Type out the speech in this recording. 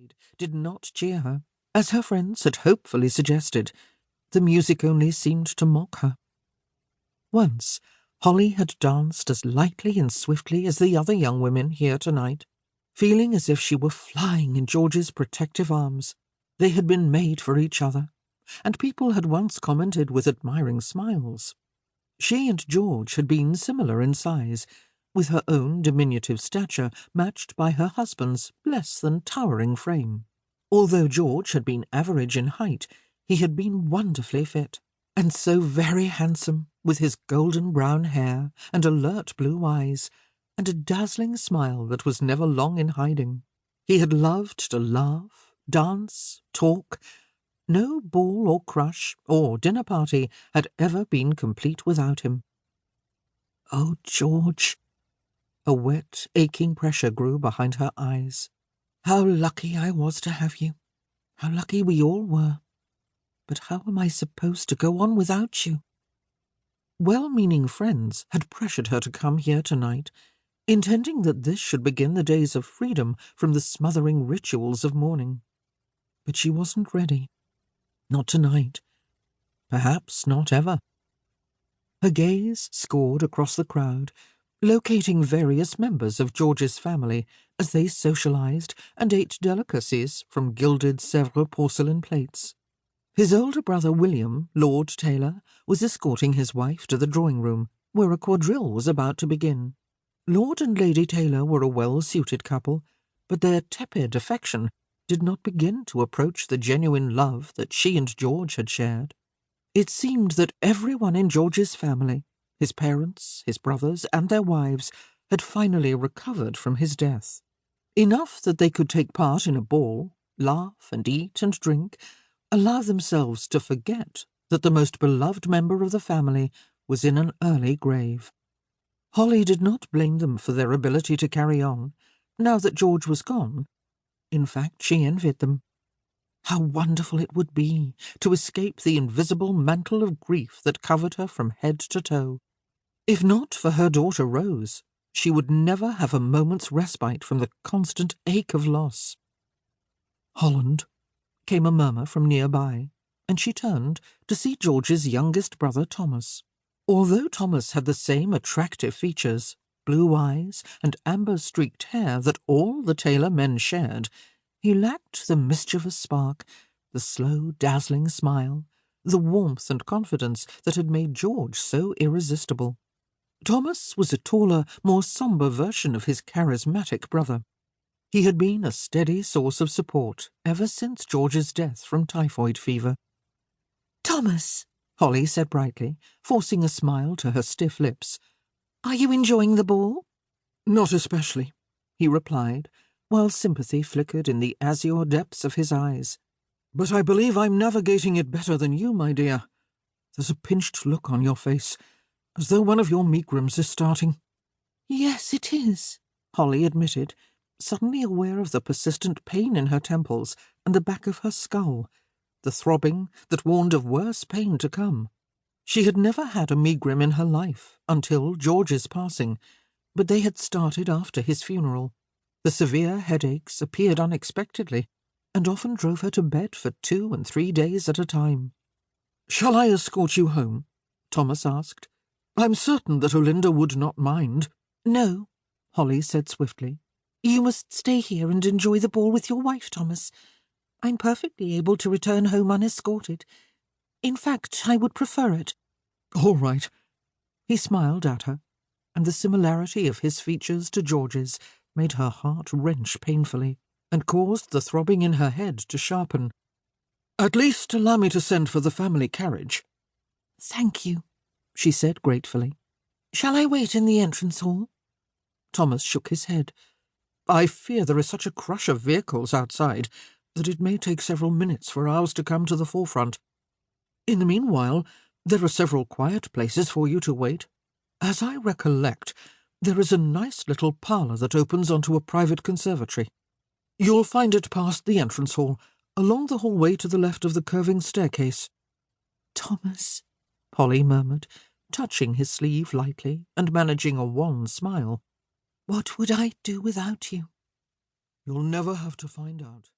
played did not cheer her, as her friends had hopefully suggested. The music only seemed to mock her. Once, Holly had danced as lightly and swiftly as the other young women here tonight, feeling as if she were flying in George's protective arms. They had been made for each other, and people had once commented with admiring smiles. She and George had been similar in size, with her own diminutive stature matched by her husband's less than towering frame. Although George had been average in height, he had been wonderfully fit, and so very handsome, with his golden brown hair and alert blue eyes, and a dazzling smile that was never long in hiding. He had loved to laugh, dance, talk. No ball or crush or dinner party had ever been complete without him. Oh, George! A wet, aching pressure grew behind her eyes. How lucky I was to have you. How lucky we all were. But how am I supposed to go on without you? Well-meaning friends had pressured her to come here tonight, intending that this should begin the days of freedom from the smothering rituals of mourning. But she wasn't ready. Not tonight. Perhaps not ever. Her gaze scored across the crowd, locating various members of George's family as they socialized and ate delicacies from gilded Sèvres porcelain plates. His older brother William, Lord Taylor, was escorting his wife to the drawing-room, where a quadrille was about to begin. Lord and Lady Taylor were a well-suited couple, but their tepid affection did not begin to approach the genuine love that she and George had shared. It seemed that everyone in George's family, his parents, his brothers, and their wives, had finally recovered from his death. Enough that they could take part in a ball, laugh and eat and drink, allow themselves to forget that the most beloved member of the family was in an early grave. Holly did not blame them for their ability to carry on, now that George was gone. In fact, she envied them. How wonderful it would be to escape the invisible mantle of grief that covered her from head to toe. If not for her daughter Rose, she would never have a moment's respite from the constant ache of loss. "Holland," came a murmur from nearby, and she turned to see George's youngest brother Thomas. Although Thomas had the same attractive features, blue eyes, and amber-streaked hair that all the Taylor men shared, he lacked the mischievous spark, the slow, dazzling smile, the warmth and confidence that had made George so irresistible. Thomas was a taller, more sombre version of his charismatic brother. He had been a steady source of support ever since George's death from typhoid fever. "Thomas," Holly said brightly, forcing a smile to her stiff lips, "are you enjoying the ball?" "Not especially," he replied, while sympathy flickered in the azure depths of his eyes. "But I believe I'm navigating it better than you, my dear. There's a pinched look on your face, as though one of your megrims is starting." "Yes, it is," Holly admitted, suddenly aware of the persistent pain in her temples and the back of her skull, the throbbing that warned of worse pain to come. She had never had a megrim in her life until George's passing, but they had started after his funeral. The severe headaches appeared unexpectedly, and often drove her to bed for 2 and 3 days at a time. "Shall I escort you home?" Thomas asked. "I'm certain that Olinda would not mind." "No," Holly said swiftly. "You must stay here and enjoy the ball with your wife, Thomas. I'm perfectly able to return home unescorted. In fact, I would prefer it." "All right." He smiled at her, and the similarity of his features to George's made her heart wrench painfully, and caused the throbbing in her head to sharpen. "At least allow me to send for the family carriage." "Thank you," she said gratefully. "Shall I wait in the entrance hall?" Thomas shook his head. "I fear there is such a crush of vehicles outside that it may take several minutes for ours to come to the forefront. In the meanwhile, there are several quiet places for you to wait. As I recollect, there is a nice little parlour that opens onto a private conservatory. You'll find it past the entrance hall, along the hallway to the left of the curving staircase." "Thomas," Holly murmured, touching his sleeve lightly and managing a wan smile. "What would I do without you?" "You'll never have to find out."